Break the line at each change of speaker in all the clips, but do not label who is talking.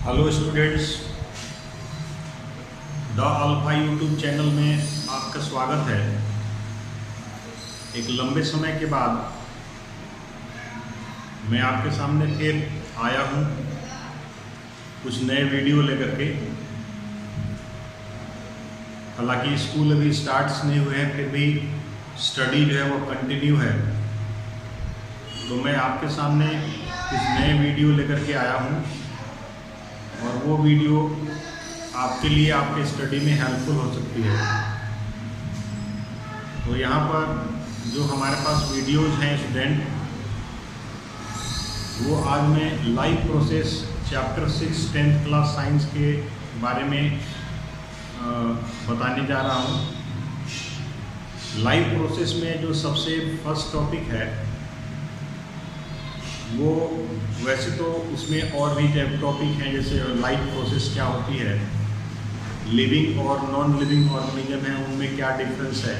Hello students, the alpha YouTube channel में आपका स्वागत है। एक लंबे समय के बाद मैं आपके सामने फिर आया हूँ कुछ नए वीडियो लेकर के। हालांकि स्कूल अभी स्टार्ट्स नहीं हुए हैं, फिर भी स्टडी जो है वो कंटिन्यू है। तो मैं आपके सामने कुछ नए वीडियो लेकर के आया हूँ और वो वीडियो आपके लिए आपके स्टडी में हेल्पफुल हो सकती है। तो यहाँ पर जो हमारे पास वीडियोज़ हैं स्टूडेंट, वो आज मैं life process chapter 6 10th class science के बारे में बताने जा रहा हूँ। लाइफ प्रोसेस में जो सबसे फर्स्ट टॉपिक है वो, वैसे तो उसमें और भी टॉपिक हैं, जैसे लाइफ प्रोसेस क्या होती है, लिविंग और नॉन लिविंग ऑर्गेनिज्म है, उनमें क्या डिफरेंस है,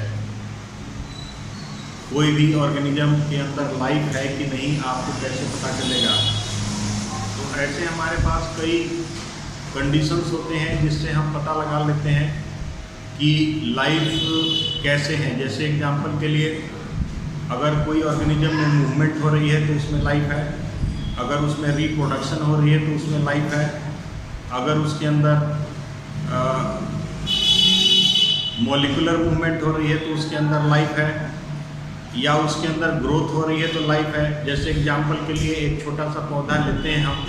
कोई भी ऑर्गेनिज्म के अंदर लाइफ है कि नहीं आपको कैसे पता चलेगा। तो ऐसे हमारे पास कई कंडीशंस होते हैं जिससे हम पता लगा लेते हैं कि लाइफ कैसे है। जैसे एग्जांपल के लिए, अगर कोई ऑर्गेनिज्म में मूवमेंट हो रही है तो उसमें लाइफ है, अगर उसमें रिप्रोडक्शन हो रही है तो उसमें लाइफ है, अगर उसके अंदर मॉलिक्यूलर मूवमेंट हो रही है तो उसके अंदर लाइफ है, या उसके अंदर ग्रोथ हो रही है तो लाइफ है। जैसे एग्जांपल के लिए एक छोटा सा पौधा लेते हैं हम,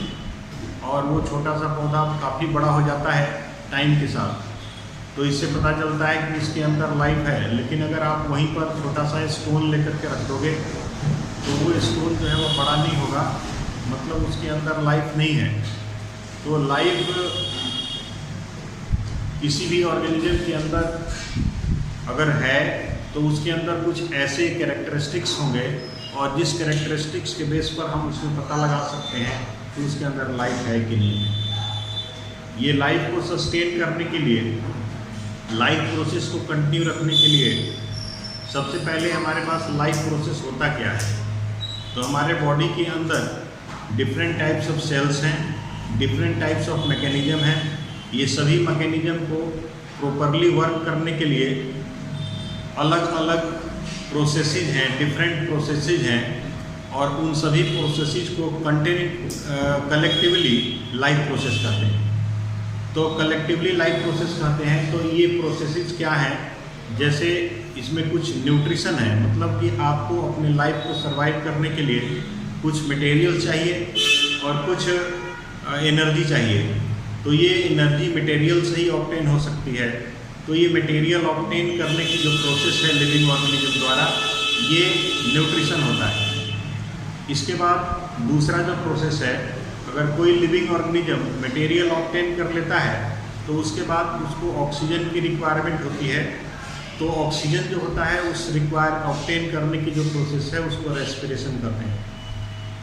और वो छोटा सा पौधा काफ़ी बड़ा हो जाता है टाइम के साथ, तो इससे पता चलता है कि इसके अंदर लाइफ है। लेकिन अगर आप वहीं पर छोटा सा स्टोन लेकर के रख दोगे तो वो स्टोन जो है वो बड़ा नहीं होगा, मतलब उसके अंदर लाइफ नहीं है। तो लाइफ किसी भी ऑर्गेनिज्म के अंदर अगर है तो उसके अंदर कुछ ऐसे कैरेक्टरिस्टिक्स होंगे, और जिस कैरेक्टरिस्टिक्स के बेस पर हम उसमें पता लगा सकते हैं कि उसके अंदर लाइफ है कि नहीं है। ये लाइफ को सस्टेन करने के लिए, लाइफ प्रोसेस को कंटिन्यू रखने के लिए, सबसे पहले हमारे पास लाइफ प्रोसेस होता क्या है। तो हमारे बॉडी के अंदर डिफरेंट टाइप्स ऑफ सेल्स हैं, डिफरेंट टाइप्स ऑफ मैकेनिज्म हैं। ये सभी मैकेनिज्म को प्रॉपरली वर्क करने के लिए अलग अलग प्रोसेसेस हैं, डिफरेंट प्रोसेसेस हैं, और उन सभी प्रोसेसेस को कलेक्टिवली लाइफ प्रोसेस कहते हैं। तो कलेक्टिवली लाइफ प्रोसेस कहते हैं। तो ये प्रोसेसेस क्या हैं, जैसे इसमें कुछ न्यूट्रिशन है, मतलब कि आपको अपने लाइफ को सर्वाइव करने के लिए कुछ मटेरियल चाहिए और कुछ एनर्जी चाहिए। तो ये एनर्जी मटेरियल से ही ऑब्टेन हो सकती है। तो ये मटेरियल ऑब्टेन करने की जो प्रोसेस है लिविंग ऑर्गेनिज्म द्वारा, ये न्यूट्रिशन होता है। इसके बाद दूसरा जो प्रोसेस है, अगर कोई लिविंग ऑर्गेनिज्म मटेरियल ऑब्टेन कर लेता है तो उसके बाद उसको ऑक्सीजन की रिक्वायरमेंट होती है। तो ऑक्सीजन जो होता है उस ऑब्टेन करने की जो प्रोसेस है उसको रेस्पिरेशन कहते हैं।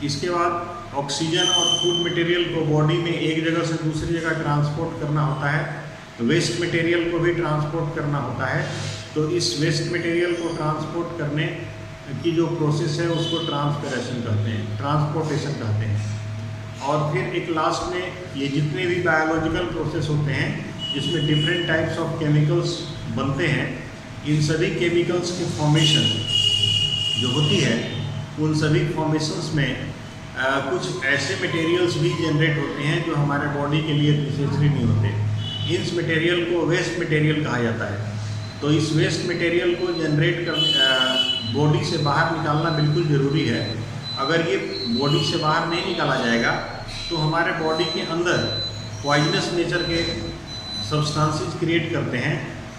इसके बाद ऑक्सीजन और फूड मटेरियल को बॉडी में एक जगह से दूसरी जगह ट्रांसपोर्ट करना होता है, वेस्ट मटेरियल को भी ट्रांसपोर्ट करना होता है। तो इस वेस्ट मटेरियल को ट्रांसपोर्ट करने की जो प्रोसेस है उसको ट्रांसपोर्टेशन कहते हैं। और फिर एक लास्ट में, ये जितने भी बायोलॉजिकल प्रोसेस होते हैं जिसमें डिफरेंट टाइप्स ऑफ केमिकल्स बनते हैं, इन सभी केमिकल्स की फॉर्मेशन जो होती है, उन सभी फॉर्मेशंस में कुछ ऐसे मटेरियल्स भी जनरेट होते हैं जो हमारे बॉडी के लिए नेसेसरी नहीं होते। इस मटेरियल को वेस्ट मटेरियल कहा जाता है। तो इस वेस्ट मटेरियल को जनरेट कर बॉडी से बाहर निकालना बिल्कुल ज़रूरी है। अगर ये बॉडी से बाहर नहीं निकाला जाएगा तो हमारे बॉडी के अंदर पॉइजनस नेचर के सब्सटेंसेस क्रिएट करते हैं,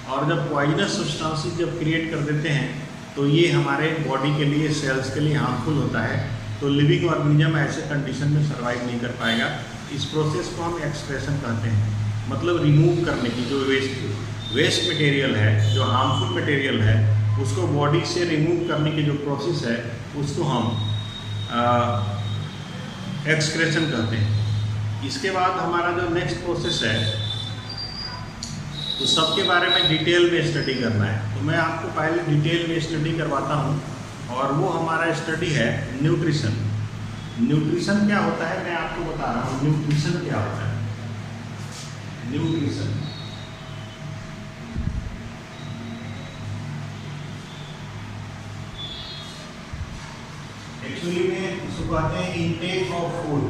और जब पॉइजनस सब्सटेंसेस जब क्रिएट कर देते हैं तो ये हमारे बॉडी के लिए, सेल्स के लिए हार्मफुल होता है। तो लिविंग ऑर्गेनिज्म ऐसे कंडीशन में सर्वाइव नहीं कर पाएगा। इस प्रोसेस को हम एक्सक्रेशन कहते हैं, मतलब रिमूव करने की, जो वेस्ट मटेरियल है, जो हार्मफुल मटेरियल है, उसको बॉडी से रिमूव करने की जो प्रोसेस है उसको हम एक्सक्रेशन कहते हैं। इसके बाद हमारा जो नेक्स्ट प्रोसेस है, तो सबके बारे में डिटेल में स्टडी करना है। तो मैं आपको पहले डिटेल में स्टडी करवाता हूँ, और वो हमारा स्टडी है न्यूट्रिशन। न्यूट्रिशन क्या होता है मैं आपको बता रहा हूँ। न्यूट्रिशन क्या होता है, न्यूट्रिशन। एक्चुअली में इसको कहते हैं intake of food,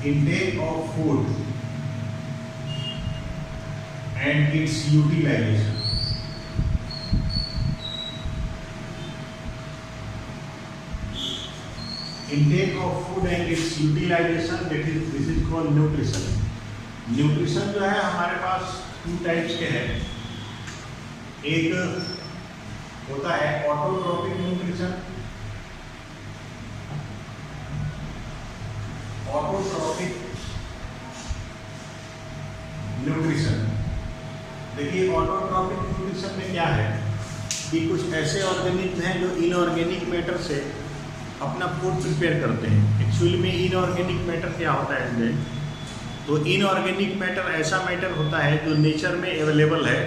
intake of food and its utilization. Intake of food and its utilization, this is called nutrition. Nutrition जो है हमारे पास 2 टाइप्स के हैं। एक होता है ऑटोट्रोपिक न्यूट्रिशन। ऑटोट्रोपिक न्यूट्रिशन, देखिए ऑटोट्रोपिक न्यूट्रिशन में क्या है कि कुछ ऐसे ऑर्गेनिज्म हैं जो इनऑर्गेनिक मैटर से अपना फूड प्रिपेयर करते हैं। एक्चुअली में इनऑर्गेनिक मैटर क्या होता है इसमें, तो इनऑर्गेनिक मैटर ऐसा मैटर होता है जो नेचर में अवेलेबल है,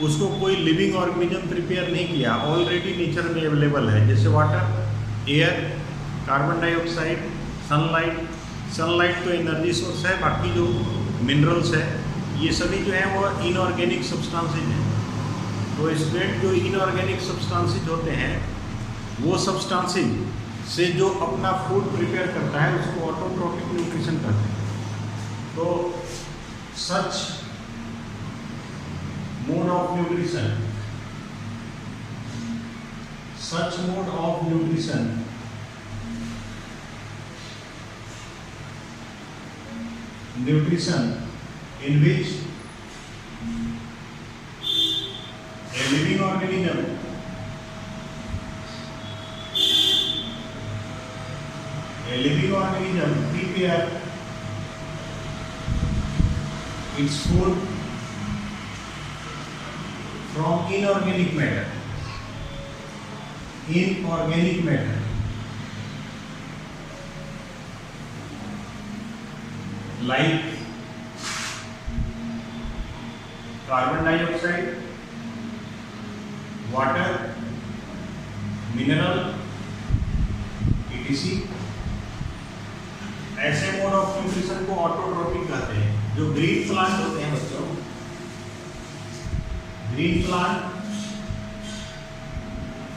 उसको कोई लिविंग ऑर्गेनिज्म प्रिपेयर नहीं किया, ऑलरेडी नेचर में अवेलेबल है। जैसे water, air, carbon dioxide, sunlight तो एनर्जी सोर्स है, बाकी जो मिनरल्स है ये सभी जो है वो इनऑर्गेनिक सब्सटेंसेस हैं। तो इसमें जो इनऑर्गेनिक सब्सटेंसेस होते हैं वो सब्सटेंसेस से जो अपना फूड प्रिपेयर करता है उसको ऑटोट्रोपिक न्यूट्रिशन कहते हैं। तो such mode of nutrition, such mode of nutrition in which a living organism prepare its food from inorganic matter, like carbon dioxide, water, mineral, etc. ऐसे मोड ऑफ न्यूट्रिशन को autotrophic कहते हैं। जो green plant होते हैं बच्चों, green plant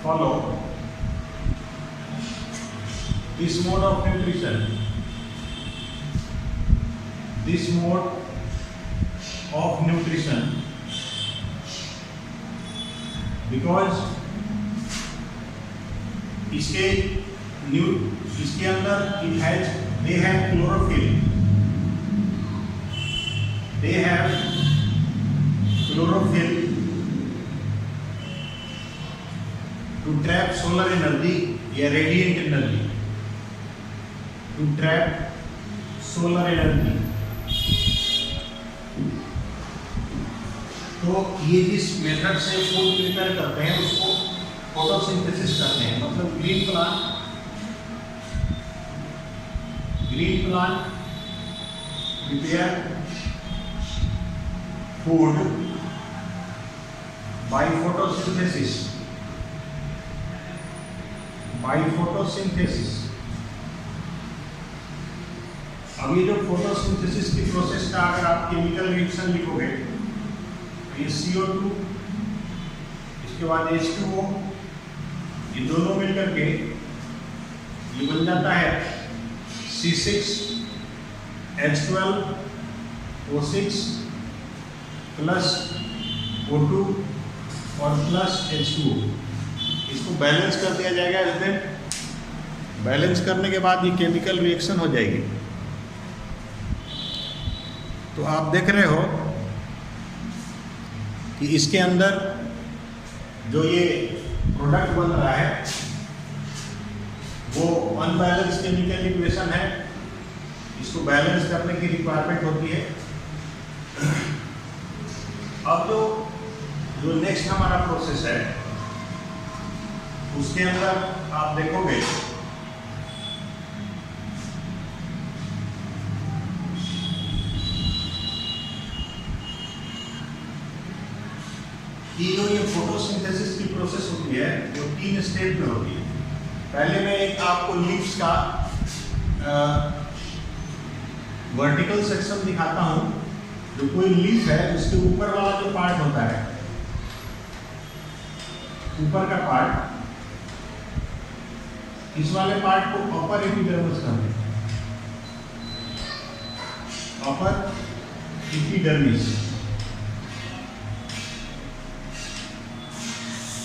follow this mode of nutrition, this mode of nutrition because इसके अंदर they have chlorophyll to trap solar energy या radiant energy, to trap solar energy। तो ये जिस मेथड से फूड प्रिपेयर करते हैं उसको फोटोसिंथेसिस कहते हैं। मतलब green plant prepare food by photosynthesis. अब ये जो फोटोसिंथेसिस की प्रोसेस का अगर आप केमिकल रिएक्शन लिखोगे, ये CO2, इसके बाद H2O, ये दोनों मिलकर के ये बन जाता है C6H12O6 प्लस O2 और प्लस H2O। इसको बैलेंस कर दिया जाएगा। इसमें बैलेंस करने के बाद ये केमिकल रिएक्शन हो जाएगी। तो आप देख रहे हो कि इसके अंदर जो ये प्रोडक्ट बन रहा है वो अनबैलेंस केमिकल इक्वेशन है, इसको बैलेंस करने की रिक्वायरमेंट होती है। अब जो नेक्स्ट हमारा प्रोसेस है उसके अंदर आप देखोगे कि जो ये फोटोसिंथेसिस की प्रोसेस होती है वो 3 स्टेप में होती है। पहले में एक आपको लीव्स का वर्टिकल सेक्शन दिखाता हूं। जो कोई लीफ है उसके ऊपर वाला जो पार्ट होता है, ऊपर का पार्ट, इस वाले पार्ट को अपर एपिडर्मिस कहते हैं, अपर एपिडर्मिस।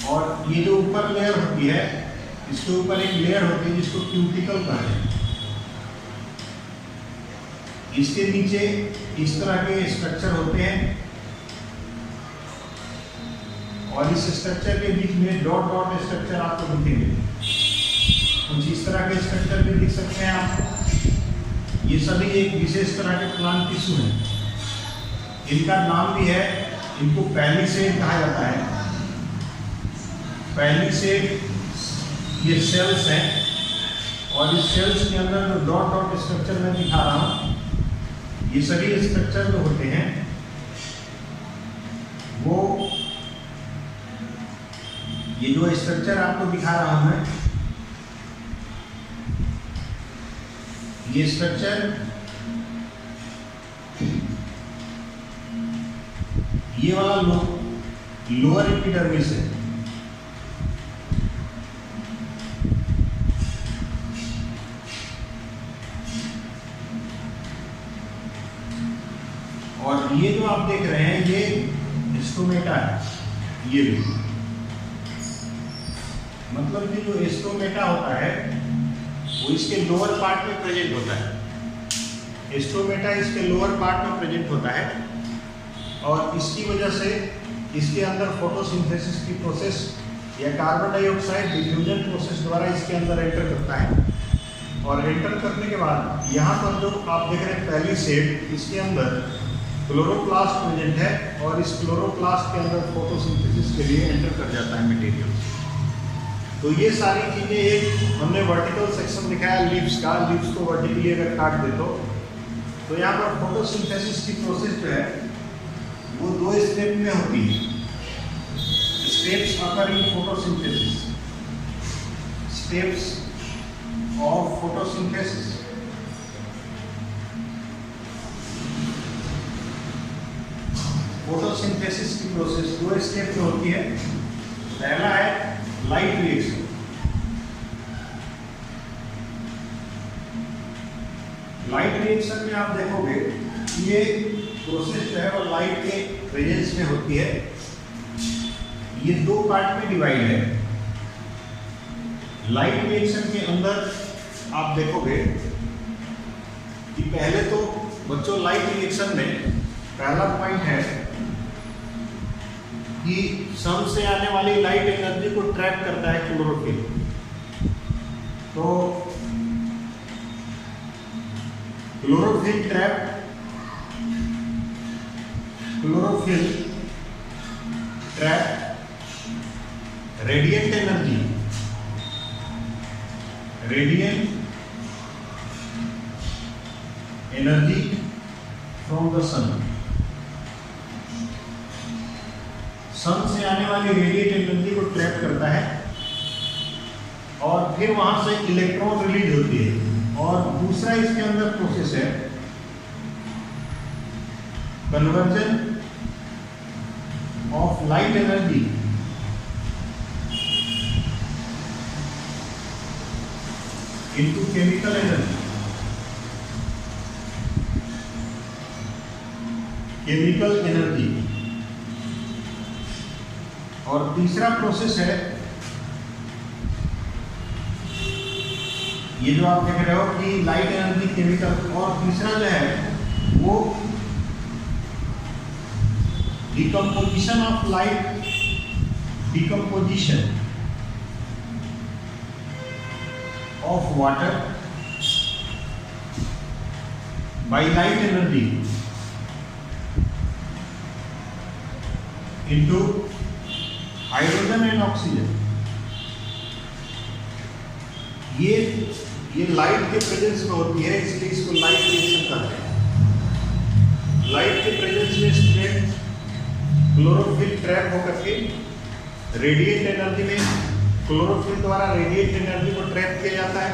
और ये जो ऊपर लेयर होती है, इसके ऊपर एक लेयर होती है जिसको क्यूटिकल कहते हैं। इसके नीचे इस तरह के स्ट्रक्चर होते हैं और इस स्ट्रक्चर के बीच में डॉट डॉट स्ट्रक्चर आपको दिखेंगे। कुछ इस तरह के स्ट्रक्चर भी दिख सकते हैं आपको। ये सभी एक विशेष तरह के प्लांट टिश्यू हैं। इनका नाम भी है, इनको पैलिसेड कहा जाता है। पैलिसेड ये सेल्स हैं और इस सेल्स के अंदर जो डॉट डॉट स्ट्रक्चर मैं दिखा रहा हूँ, ये सभी स्ट्रक्चर जो होते हैं वो, ये जो स्ट्रक्चर आपको दिखा रहा हूं मैं, ये स्ट्रक्चर ये वाला लोअर एपिडर्मिस है। और ये जो आप देख रहे हैं ये स्टोमेटा है। ये भी मतलब कि जो स्टोमेटा होता है वो इसके लोअर पार्ट में प्रेजेंट होता है। स्टोमेटा इसके लोअर पार्ट में प्रेजेंट होता है और इसकी वजह से इसके अंदर फोटोसिंथेसिस की प्रोसेस या कार्बन डाइऑक्साइड डिफ्यूजन प्रोसेस द्वारा इसके अंदर एंटर करता है। और एंटर करने के बाद यहाँ पर जो आप देख रहे हैं पैलिसेड, इसके अंदर क्लोरोप्लास्ट प्रेजेंट है और इस क्लोरोप्लास्ट के अंदर फोटोसिंथेसिस के लिए एंटर कर जाता है मटेरियल। तो ये सारी चीजें, एक हमने वर्टिकल सेक्शन दिखाया लीव्स का, लीव्स को वर्टिकली अगर काट दे तो यहाँ पर फोटोसिंथेसिस की प्रोसेस जो है वो 2 स्टेप में होती है। Steps occurring photosynthesis, steps of photosynthesis. Photosynthesis की प्रोसेस 2 स्टेप में होती है। पहला है लाइट रिएक्शन। लाइट रिएक्शन में आप देखोगे ये प्रोसेस जो है वो लाइट के प्रेजेंस में होती है। ये 2 पार्ट में डिवाइड है। लाइट रिएक्शन के अंदर आप देखोगे कि पहले तो बच्चों लाइट रिएक्शन में पहला पॉइंट है कि सन से आने वाली लाइट एनर्जी को ट्रैप करता है क्लोरोफिल। तो chlorophyll trap radiant energy from the sun से आने वाली रेडिएट एनर्जी को ट्रैप करता है और फिर वहां से इलेक्ट्रॉन रिलीज होती है। और दूसरा इसके अंदर प्रोसेस है conversion of light energy into chemical energy. और तीसरा प्रोसेस है ये जो आप देख रहे हो कि लाइट एनर्जी केमिकल, और तीसरा जो है वो decomposition of light, decomposition of water by light energy into hydrogen and oxygen. ये लाइट के प्रेजेंस में होती है, इसलिए इसको लाइट रिएक्शन कहते हैं। लाइट के प्रेजेंस में स्ट्रेट क्लोरोफिल ट्रैप होकर के रेडिएट एनर्जी में, क्लोरोफिल द्वारा रेडिएट एनर्जी को ट्रैप किया जाता है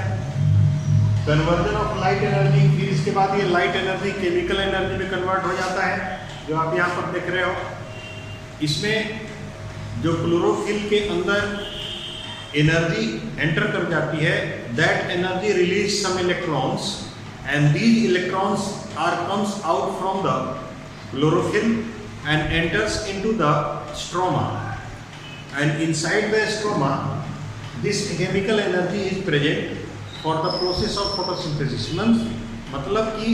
कन्वर्जन ऑफ लाइट एनर्जी, फिर इसके बाद ये लाइट एनर्जी केमिकल एनर्जी में कन्वर्ट हो जाता है, जो आप यहाँ पर देख रहे हो। इसमें जो क्लोरोफिल के अंदर एनर्जी एंटर कर जाती है, that energy release some electrons and these electrons are comes out from the chlorophyll and enters into the stroma, and inside the stroma this chemical energy is present for the process of photosynthesis. मतलब कि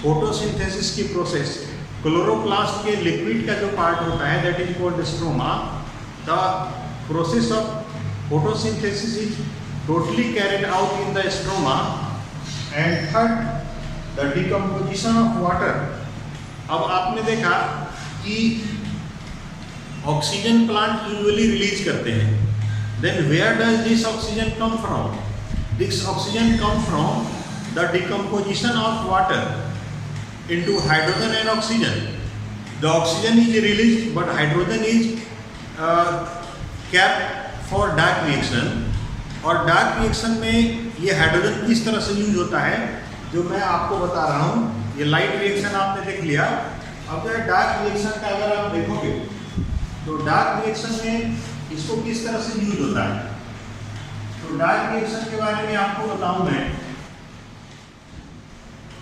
photosynthesis की process, chloroplast के liquid का जो part होता है that is called stroma, the process of photosynthesis is totally carried out in the stroma, and third the decomposition of water। अब आपने देखा कि ऑक्सीजन प्लांट यूजुअली रिलीज करते हैं, then where does this oxygen come from? This oxygen come from the decomposition of water into hydrogen and oxygen. The oxygen is release but hydrogen is kept for dark reaction, और dark reaction में ये hydrogen किस तरह से use होता है जो मैं आपको बता रहा हूँ। ये लाइट रिएक्शन आपने देख लिया। अब जो है डार्क रिएक्शन का अगर आप देखोगे तो डार्क रिएक्शन में इसको किस तरह से यूज होता है, तो डार्क रिएक्शन के बारे में आपको बताऊं मैं।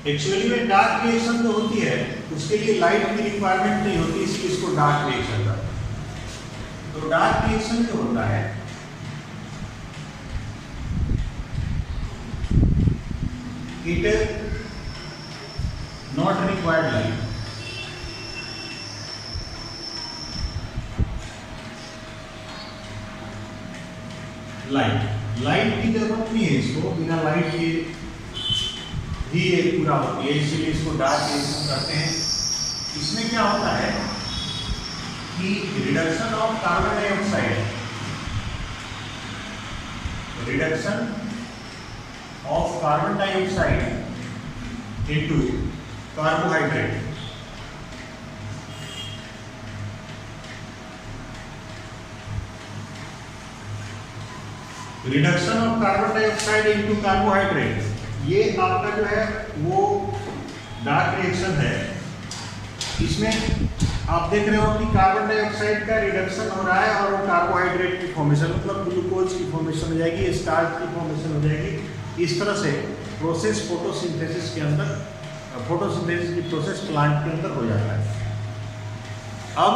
एक्चुअली में डार्क रिएक्शन जो होती है उसके लिए लाइट की रिक्वायरमेंट नहीं होती, इसलिए इसको डार्क रिएक्शन कहते हैं। तो डार्क रिएक्शन जो होता है it not required light. Light की जरूरत नहीं है इसको, बिना लाइट के ही ये पूरा होती है, इसलिए इसको डार्क रिएक्शन कहते हैं। इसमें क्या होता है कि reduction of carbon dioxide, reduction of carbon dioxide into carbohydrate, reduction of carbon dioxide into carbohydrate, ये आपका जो है वो डार्क रिएक्शन है। इसमें आप देख रहे हो कि कार्बन डाइऑक्साइड का रिडक्शन हो रहा है और वो कार्बोहाइड्रेट की फॉर्मेशन, मतलब ग्लूकोज की फॉर्मेशन हो जाएगी, स्टार्च की फॉर्मेशन हो जाएगी। इस तरह से प्रोसेस फोटोसिंथेसिस के अंदर, फोटोसिंथेसिस की प्रोसेस प्लांट के अंदर हो जाता है। अब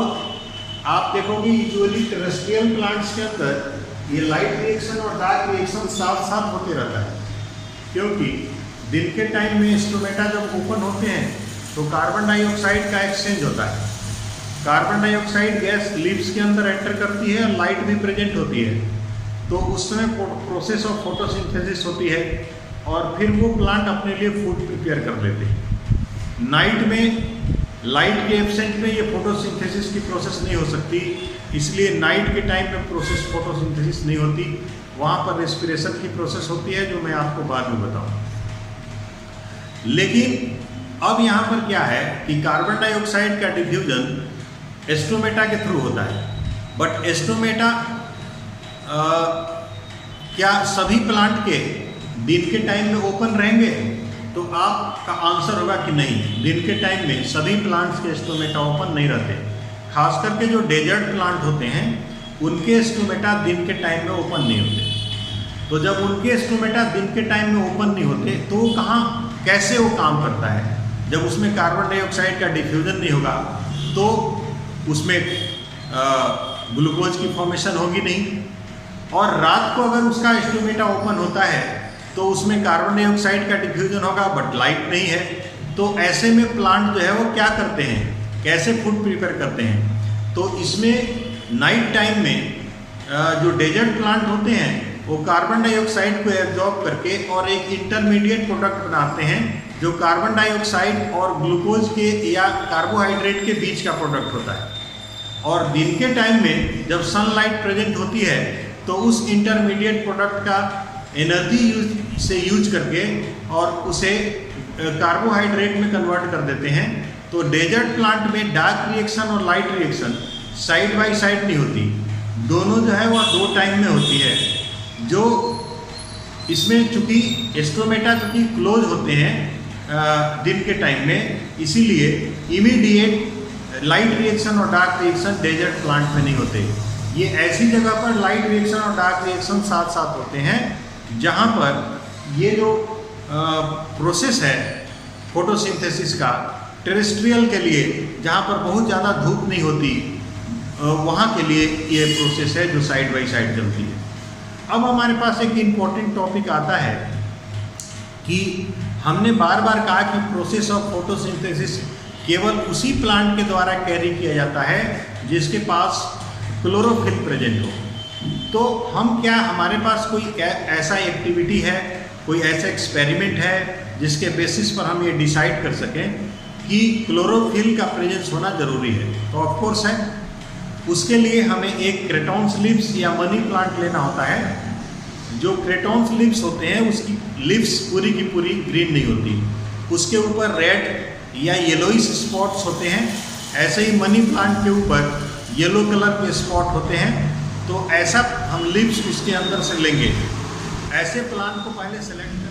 आप देखोगे यूजुअली टेरेस्ट्रियल प्लांट्स के अंदर ये लाइट रिएक्शन और डार्क रिएक्शन साथ साथ होते रहता है, क्योंकि दिन के टाइम में स्टोमेटा जब ओपन होते हैं तो कार्बन डाइऑक्साइड का एक्सचेंज होता है। कार्बन डाइऑक्साइड गैस लिप्स के अंदर एंटर करती है और लाइट भी प्रेजेंट होती है, तो उस समय प्रोसेस ऑफ फोटोसिंथेसिस होती है और फिर वो प्लांट अपने लिए फूड प्रिपेयर कर लेते हैं। नाइट में लाइट के एब्सेंट में ये फोटोसिंथेसिस की प्रोसेस नहीं हो सकती, इसलिए नाइट के टाइम में प्रोसेस फोटोसिंथेसिस नहीं होती, वहाँ पर रेस्पिरेशन की प्रोसेस होती है जो मैं आपको बाद में बताऊँ। लेकिन अब यहाँ पर क्या है कि कार्बन डाइऑक्साइड का डिफ्यूजन एस्टोमेटा के थ्रू होता है, बट एस्टोमेटा क्या सभी प्लांट के दिन के टाइम में ओपन रहेंगे? तो आपका आंसर होगा कि नहीं, दिन के टाइम में सभी प्लांट्स के स्टोमेटा ओपन नहीं रहते। खास करके जो डेजर्ट प्लांट होते हैं उनके स्टोमेटा दिन के टाइम में ओपन नहीं होते। तो जब उनके स्टोमेटा दिन के टाइम में ओपन नहीं होते तो वो कैसे वो काम करता है? जब उसमें कार्बन डाइऑक्साइड का डिफ्यूजन नहीं होगा तो उसमें ग्लूकोज की फॉर्मेशन होगी नहीं, और रात को अगर उसका स्टोमेटा ओपन होता है तो उसमें कार्बन डाइऑक्साइड का डिफ्यूजन होगा बट लाइट नहीं है। तो ऐसे में प्लांट जो है वो क्या करते हैं, कैसे फूड प्रिपेयर करते हैं? तो इसमें नाइट टाइम में जो डेजर्ट प्लांट होते हैं वो कार्बन डाइऑक्साइड को एब्जॉर्ब करके और एक इंटरमीडिएट प्रोडक्ट बनाते हैं जो कार्बन डाइऑक्साइड और ग्लूकोज के या कार्बोहाइड्रेट के बीच का प्रोडक्ट होता है। और दिन के टाइम में जब सनलाइट प्रेजेंट होती है तो उस इंटरमीडिएट प्रोडक्ट का एनर्जी से यूज करके और उसे कार्बोहाइड्रेट में कन्वर्ट कर देते हैं। तो डेजर्ट प्लांट में डार्क रिएक्शन और light reaction side by side नहीं होती, दोनों जो है वह दो टाइम में होती है। जो इसमें चूंकि स्ट्रोमेटा चूंकि क्लोज होते हैं दिन के टाइम में, इसीलिए इमीडिएट लाइट रिएक्शन और डार्क रिएक्शन डेजर्ट प्लांट में नहीं होते। ये ऐसी जगह पर लाइट रिएक्शन और डार्क रिएक्शन साथ साथ होते हैं जहाँ पर ये जो प्रोसेस है फोटोसिंथेसिस का टेरेस्ट्रियल के लिए, जहाँ पर बहुत ज़्यादा धूप नहीं होती, वहाँ के लिए ये प्रोसेस है जो साइड बाई साइड चलती है। अब हमारे पास एक इम्पॉर्टेंट टॉपिक आता है कि हमने बार बार कहा कि प्रोसेस ऑफ फोटोसिंथेसिस केवल उसी प्लांट के द्वारा कैरी किया जाता है जिसके पास क्लोरोफिल प्रेजेंट हो। तो हम क्या, हमारे पास कोई ऐसा एक्टिविटी है, कोई ऐसा एक्सपेरिमेंट है जिसके बेसिस पर हम ये डिसाइड कर सकें कि क्लोरोफिल का प्रेजेंस होना ज़रूरी है? तो ऑफकोर्स है। उसके लिए हमें एक क्रेटॉन्स लीव्स या मनी प्लांट लेना होता है। जो क्रेटॉन्स लीव्स होते हैं उसकी लीव्स पूरी की पूरी ग्रीन नहीं होती, उसके ऊपर रेड या येलोइश स्पॉट्स होते हैं। ऐसे ही मनी प्लांट के ऊपर येलो कलर के स्पॉट होते हैं। तो ऐसा हम लीव्स उसके अंदर से लेंगे। ऐसे प्लांट को पहले सेलेक्ट करें।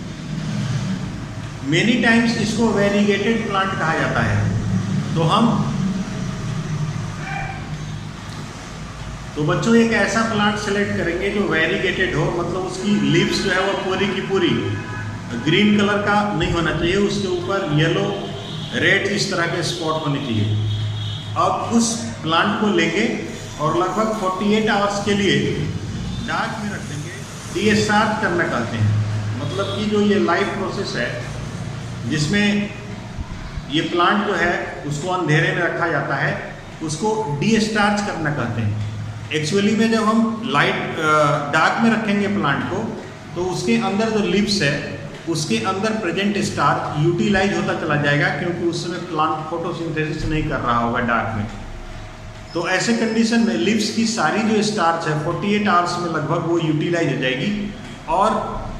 मेनी टाइम्स इसको वेरीगेटेड प्लांट कहा जाता है। तो बच्चों एक ऐसा प्लांट सेलेक्ट करेंगे जो वेरीगेटेड हो, मतलब उसकी लीव्स जो है वो पूरी की पूरी ग्रीन कलर का नहीं होना चाहिए, उसके ऊपर येलो रेड इस तरह के स्पॉट होने चाहिए। अब उस प्लांट को लेंगे और लगभग 48 आवर्स के लिए डार्क में रख देंगे। डीएसआर करना कहते हैं, मतलब कि जो ये लाइफ प्रोसेस है जिसमें ये प्लांट जो है उसको अंधेरे में रखा जाता है, उसको डीस्टार्च करना कहते हैं। एक्चुअली में जब हम लाइट डार्क में रखेंगे प्लांट को, तो उसके अंदर जो लिप्स है उसके अंदर प्रेजेंट स्टार्च यूटिलाइज होता चला जाएगा, क्योंकि उस समय प्लांट फोटोसिंथेसिस नहीं कर रहा होगा डार्क में। तो ऐसे कंडीशन में लिप्स की सारी जो स्टार्च है 48 आवर्स में लगभग वो यूटिलाइज हो जाएगी और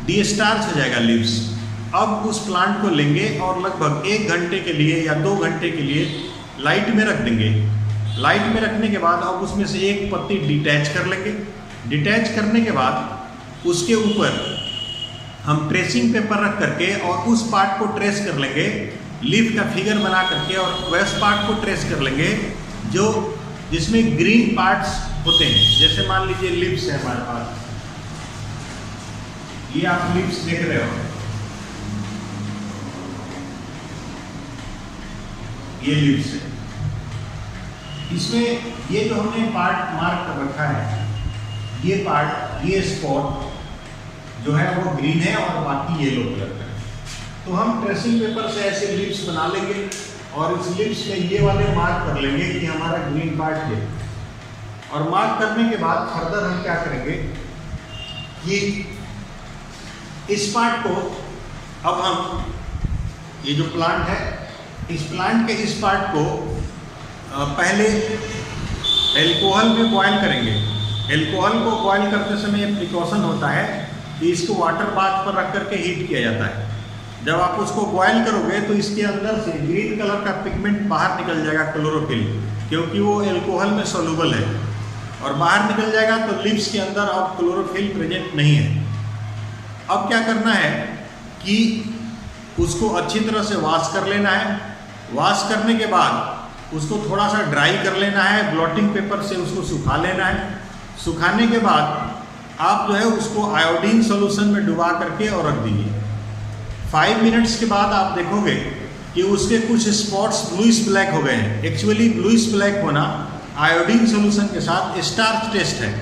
डीस्टार्च हो जाएगा लिप्स। अब उस प्लांट को लेंगे और लगभग 1 घंटे के लिए या 2 घंटे के लिए लाइट में रख देंगे। लाइट में रखने के बाद अब उसमें से एक पत्ती डिटैच कर लेंगे। डिटैच करने के बाद उसके ऊपर हम ट्रेसिंग पेपर रख करके और उस पार्ट को ट्रेस कर लेंगे, लीफ का फिगर बना करके, और वैस पार्ट को ट्रेस कर लेंगे जो जिसमें ग्रीन पार्ट्स होते हैं। जैसे मान लीजिए लिप्स है हमारे पास, ये आप लिप्स देख रहे हो, ये लिप्स है। इसमें ये जो हमने पार्ट मार्क कर रखा है, ये पार्ट, ये स्पॉट जो है वो ग्रीन है और बाकी येलो कलर का है। तो हम ट्रेसिंग पेपर से ऐसे लिप्स बना लेंगे और इस लिप्स में ये वाले मार्क कर लेंगे कि हमारा ग्रीन पार्ट है। और मार्क करने के बाद फर्दर हम क्या करेंगे कि इस पार्ट को अब हम, ये जो प्लांट है, इस प्लांट के इस पार्ट को पहले एल्कोहल में बॉयल करेंगे। एल्कोहल को बॉयल करते समय एक प्रिकॉशन होता है कि इसको वाटर बाथ पर रख करके हीट किया जाता है। जब आप उसको बॉयल करोगे तो इसके अंदर से ग्रीन कलर का पिगमेंट बाहर निकल जाएगा, क्लोरोफिल, क्योंकि वो एल्कोहल में सोलूबल है और बाहर निकल जाएगा। तो लिप्स के अंदर अब क्लोरोफिल प्रेजेंट नहीं है। अब क्या करना है कि उसको अच्छी तरह से वॉश कर लेना है। वॉश करने के बाद उसको थोड़ा सा ड्राई कर लेना है, ब्लॉटिंग पेपर से उसको सुखा लेना है। सुखाने के बाद आप जो है उसको आयोडीन सॉल्यूशन में डुबा करके और रख दीजिए। 5 मिनट्स के बाद आप देखोगे कि उसके कुछ स्पॉट्स ब्लूइश ब्लैक हो गए हैं। एक्चुअली ब्लूइश ब्लैक होना आयोडीन सॉल्यूशन के साथ स्टार्च टेस्ट है,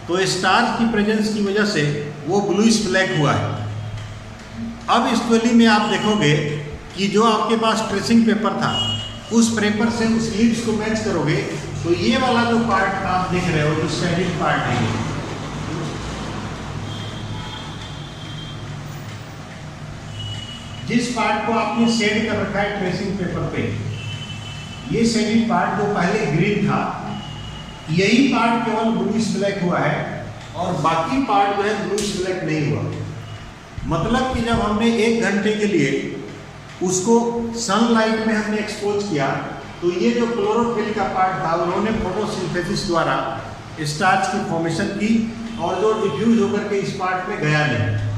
तो स्टार्च की प्रेजेंस की वजह से वो ब्लूइश ब्लैक हुआ है। अब इस ट्वेली में आप देखोगे कि जो आपके पास ट्रेसिंग पेपर था, उस पेपर से उस लीव्स को मैच करोगे तो ये वाला जो पार्ट आप देख रहे हो, जो शेडिंग पार्ट है, जिस पार्ट को आपने शेड कर रखा है ट्रेसिंग पेपर पे, ये शेडिंग पार्ट जो पहले ग्रीन था, यही पार्ट केवल ब्लूइश ब्लैक हुआ है और बाकी पार्ट जो है ब्लूइश ब्लैक नहीं हुआ। मतलब कि जब हमने 1 घंटे के लिए उसको सनलाइट में हमने एक्सपोज किया तो ये जो क्लोरोफिल का पार्ट था उन्होंने फोटोसिंथेसिस द्वारा स्टार्च की फॉर्मेशन की और जो डिफ्यूज होकर के इस पार्ट में गया नहीं।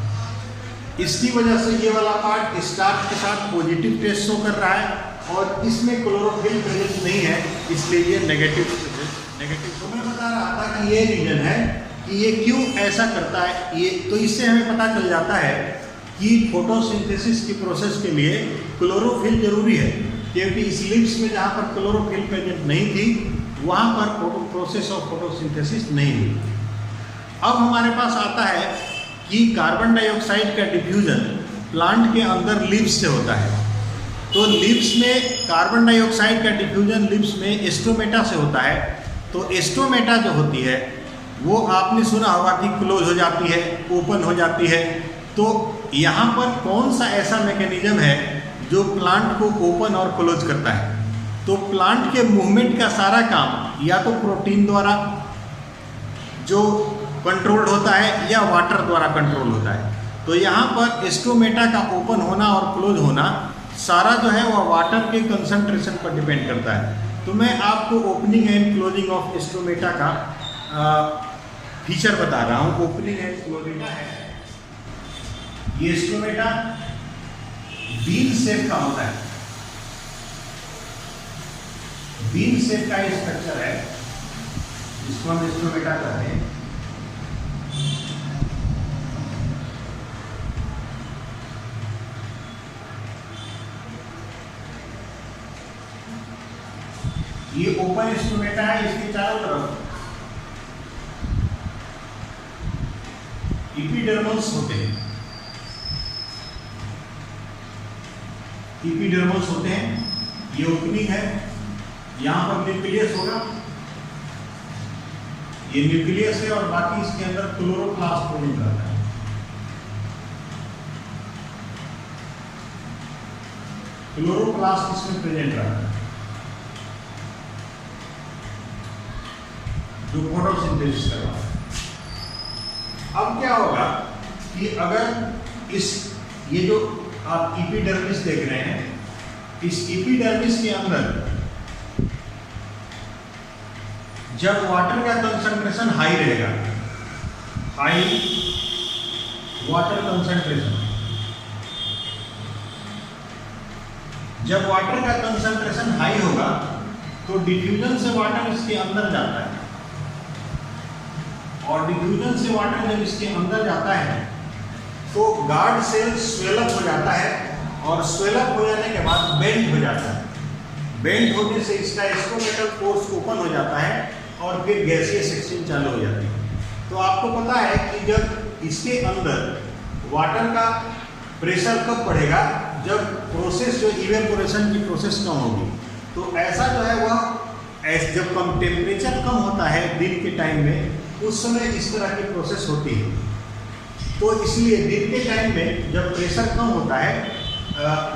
इसकी वजह से ये वाला पार्ट स्टार्च के साथ पॉजिटिव टेस्ट शो कर रहा है और इसमें क्लोरोफिल प्रेजेंट नहीं है, इसलिए ये नेगेटिव। तो मैं बता रहा था कि ये रीजन है कि ये क्यों ऐसा करता है। ये तो इससे हमें पता चल जाता है कि फोटोसिंथेसिस की प्रोसेस के लिए क्लोरोफिल जरूरी है, क्योंकि इस लिप्स में जहाँ पर क्लोरोफिल प्रेजेंट नहीं थी वहाँ पर प्रोसेस ऑफ फोटोसिंथेसिस नहीं हुई। अब हमारे पास आता है कि कार्बन डाइऑक्साइड का डिफ्यूजन प्लांट के अंदर लीव्स से होता है। तो लीव्स में कार्बन डाइऑक्साइड का डिफ्यूजन लीव्स में एस्टोमेटा से होता है। तो एस्टोमेटा जो होती है वो आपने सुना होगा कि क्लोज हो जाती है, ओपन हो जाती है। तो यहाँ पर कौन सा ऐसा मैकेनिज्म है जो प्लांट को ओपन और क्लोज करता है? तो प्लांट के मूवमेंट का सारा काम या तो प्रोटीन द्वारा जो कंट्रोल्ड होता है या वाटर द्वारा कंट्रोल होता है। तो यहाँ पर एस्टोमेटा का ओपन होना और क्लोज होना सारा जो है वह वाटर के कंसंट्रेशन पर डिपेंड करता है। तो मैं आपको opening and closing of stomata का फीचर बता रहा हूँ। ओपनिंग एंड क्लोजिंग है, ये एस्टोमेटा बीन शेप का होता है। बीन शेप का स्ट्रक्चर है जिसको हम एस्टोमेटा कहते हैं। ये ओपन एस्टोमेटा है, इसके चारों तरफ इपिडर्मल्स होते हैं। इपिडर्मल्स होते हैं, ये ओपनिंग है। यहाँ पर न्यूक्लियस होगा, ये न्यूक्लियस है और बाकी इसके अंदर क्लोरोप्लास्ट प्रेजेंट रहता है। क्लोरोप्लास्ट इसमें प्रेजेंट रहता है जो फोटोसिंथेसिस करता है। अब क्या होगा कि अगर ये जो आप इपिडर्मिस देख रहे हैं, इस इपिडर्मिस के अंदर जब वाटर का कंसंट्रेशन हाई रहेगा, हाई वाटर कंसंट्रेशन, जब वाटर का कंसंट्रेशन हाई होगा तो डिफ्यूजन से वाटर इसके अंदर जाता है और डिफ्यूजन से वाटर जब इसके अंदर जाता है तो गार्ड सेल स्वेलअप हो जाता है और स्वेलअप हो जाने के बाद बेंड हो जाता है। बेंड होने से इसका एस्टोमेटल पोर्स ओपन हो जाता है और फिर गैसीय सेक्शन चालू हो जाती है। तो आपको पता है कि जब इसके अंदर वाटर का प्रेशर कब बढ़ेगा, जब प्रोसेस जो इवेपोरेशन की प्रोसेस कम होगी। तो ऐसा जो है वह जब कम टेम्परेचर कम होता है दिन के टाइम में, उस समय इस तरह की प्रोसेस होती है। तो इसलिए दिन के टाइम में जब प्रेशर कम होता है,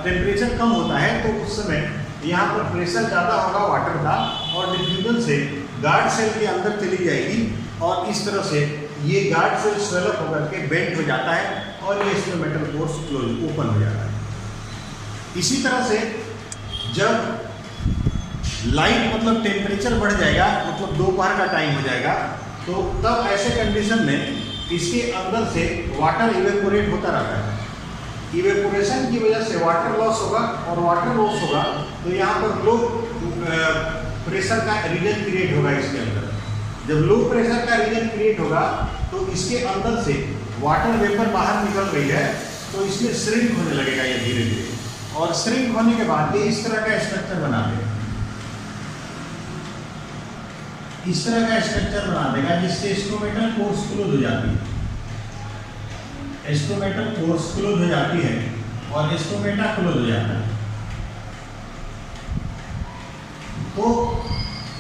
टेम्परेचर कम होता है, तो उस समय यहाँ पर प्रेशर ज़्यादा होगा वाटर का और डिफ्यूजन से गार्ड सेल के अंदर चली जाएगी और इस तरह से ये गार्ड सेल स्वेलअप होकर के बेंड हो जाता है और ये एस्टोमेटल पोर्स क्लोज ओपन हो जाता है। इसी तरह से जब लाइट मतलब टेम्परेचर बढ़ जाएगा, मतलब दोपहर का टाइम हो जाएगा, तो तब ऐसे कंडीशन में इसके अंदर से वाटर इवेपोरेट होता रहता है। इवेपोरेशन की वजह से वाटर लॉस होगा और वाटर लॉस होगा तो यहाँ पर लो प्रेशर का रीजन क्रिएट होगा इसके अंदर। जब लो प्रेशर का रीजन क्रिएट होगा तो इसके अंदर से वाटर वेपर बाहर निकल रही है तो इसमें श्रिंक होने लगेगा ये धीरे धीरे, और श्रिंक होने के बाद ये इस तरह का स्ट्रक्चर बना देगा, इस तरह का स्ट्रक्चर बना देगा जिससे एस्टोमेटल पोर्स क्लोज हो जाती है। एस्टोमेटल पोर्स क्लोज हो जाती है और एस्टोमेटा क्लोज हो जाता है। तो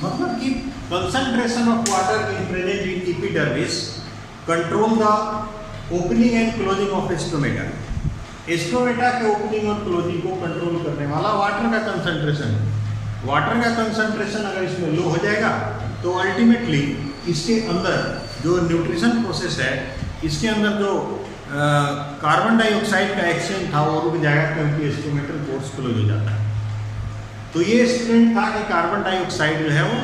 मतलब कि concentration of water in present in epidermis control the opening and closing of stomata. Stomata के ओपनिंग और क्लोजिंग को कंट्रोल करने वाला वाटर का कंसंट्रेशन है। वाटर का कंसंट्रेशन अगर इसमें लो हो जाएगा तो अल्टीमेटली इसके अंदर जो न्यूट्रिशन प्रोसेस है, इसके अंदर जो कार्बन डाइऑक्साइड का एक्सचेंज था वो रुक जाएगा क्योंकि स्टोमेटल पोर्स क्लोज हो जाता है। तो ये स्टूडेंट था कि कार्बन डाइऑक्साइड जो है वो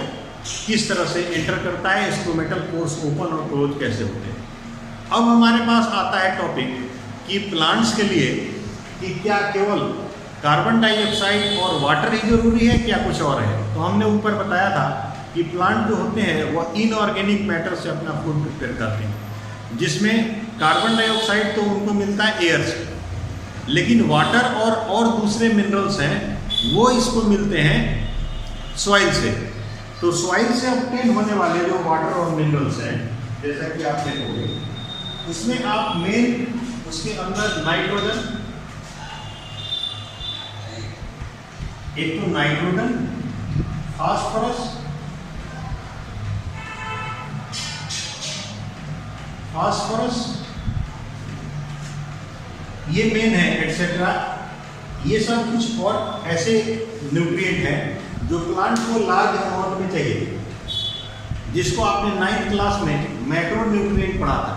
किस तरह से एंटर करता है, स्टोमेटल पोर्स ओपन और क्लोज कैसे होते हैं। अब हमारे पास आता है टॉपिक कि प्लांट्स के लिए कि क्या केवल कार्बन डाइऑक्साइड और वाटर ही जरूरी है, क्या कुछ और है। तो हमने ऊपर बताया था कि प्लांट जो होते हैं वह इनऑर्गेनिक मैटर से अपना फूड प्रिपेयर करते हैं, जिसमें कार्बन डाइऑक्साइड तो उनको मिलता है एयर से, लेकिन वाटर और दूसरे मिनरल्स हैं वो इसको मिलते हैं सॉइल से। तो सॉइल से ऑब्टेन होने वाले जो वाटर और मिनरल्स हैं, जैसा कि आप देखोगे, उसमें आप मेन उसके अंदर नाइट्रोजन, एक तो नाइट्रोजन, फास्फोरस ये मेन है, एटसेट्रा। ये सब कुछ और ऐसे न्यूट्रिएंट हैं जो प्लांट को लार्ज अमाउंट में चाहिए, जिसको आपने 9th क्लास में मैक्रो न्यूट्रिएंट पढ़ा था।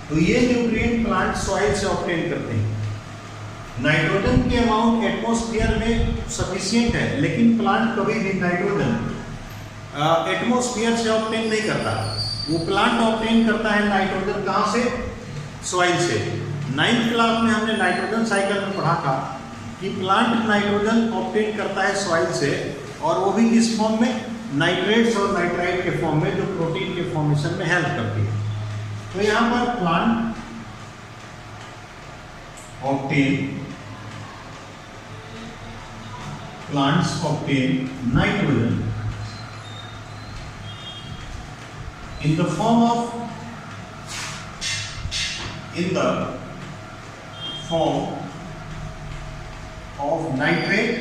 तो ये न्यूट्रिएंट प्लांट सॉइल से ऑब्टेन करते हैं। नाइट्रोजन के अमाउंट एटमॉस्फेयर में सफिशिएंट है, लेकिन प्लांट कभी भी नाइट्रोजन एटमॉस्फेयर से ऑब्टेन नहीं करता। वो प्लांट ऑब्टेन करता है नाइट्रोजन कहाँ से? सॉइल से। 9th क्लास में हमने नाइट्रोजन साइकिल में पढ़ा था कि प्लांट नाइट्रोजन ऑब्टेन करता है सॉइल से, और वो भी किस फॉर्म में? नाइट्रेट्स और नाइट्राइट के फॉर्म में, जो प्रोटीन के फॉर्मेशन में हेल्प करती है। तो यहाँ पर plant plants obtain nitrogen in the form of nitrate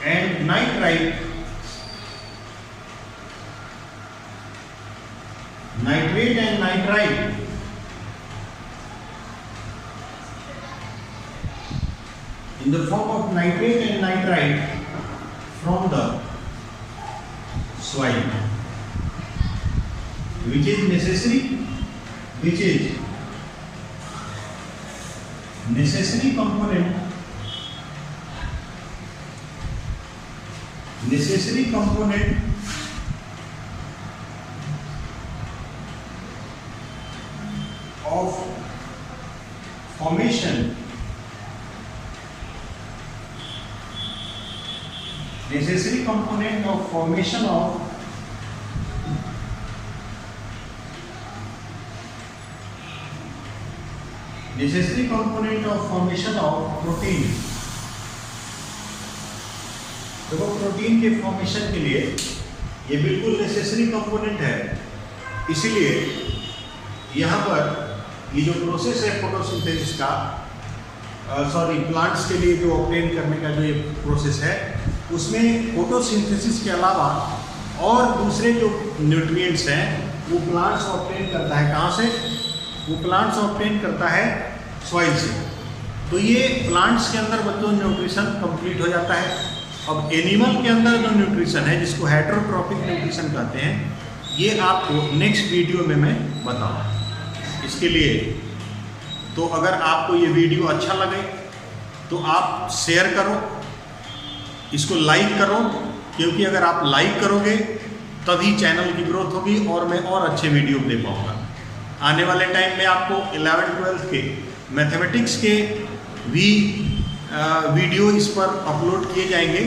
and nitrite. Nitrate and nitrite in the form of nitrate and nitrite from the soil, which is necessary component of formation of protein। देखो, protein के formation के लिए ये बिल्कुल necessary component है। इसीलिए यहाँ पर ये जो प्रोसेस है फोटोसिंथेसिस का, प्लांट्स के लिए जो ऑब्टेन करने का जो ये प्रोसेस है, उसमें फोटोसिंथेसिस के अलावा और दूसरे जो न्यूट्रिएंट्स हैं वो प्लांट्स ऑब्टेन करता है। कहाँ से? वो प्लांट्स ऑब्टेन करता है सॉइल से। तो ये प्लांट्स के अंदर बच्चों न्यूट्रिशन कंप्लीट हो जाता है। अब एनिमल के अंदर जो न्यूट्रिशन है, जिसको हेटेरोट्रॉपिक न्यूट्रिशन कहते हैं, ये आपको नेक्स्ट वीडियो में मैं बताऊँ। इसके लिए तो अगर आपको ये वीडियो अच्छा लगे तो आप शेयर करो, इसको लाइक करो, क्योंकि अगर आप लाइक करोगे तभी चैनल की ग्रोथ होगी और मैं और अच्छे वीडियो दे पाऊँगा। आने वाले टाइम में आपको 11th-12th के मैथमेटिक्स के भी वीडियो इस पर अपलोड किए जाएंगे,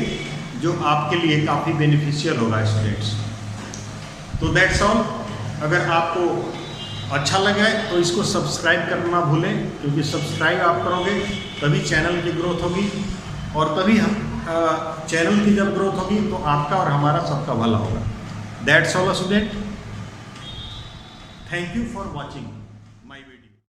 जो आपके लिए काफ़ी बेनिफिशियल होगा स्टूडेंट्स। तो दैट्स ऑल। अगर आपको अच्छा लगा है तो इसको सब्सक्राइब करना भूलें, क्योंकि सब्सक्राइब आप करोगे तभी चैनल की ग्रोथ होगी, और तभी हम चैनल की जब ग्रोथ होगी तो आपका और हमारा सबका भला होगा। That's all student, thank you for watching.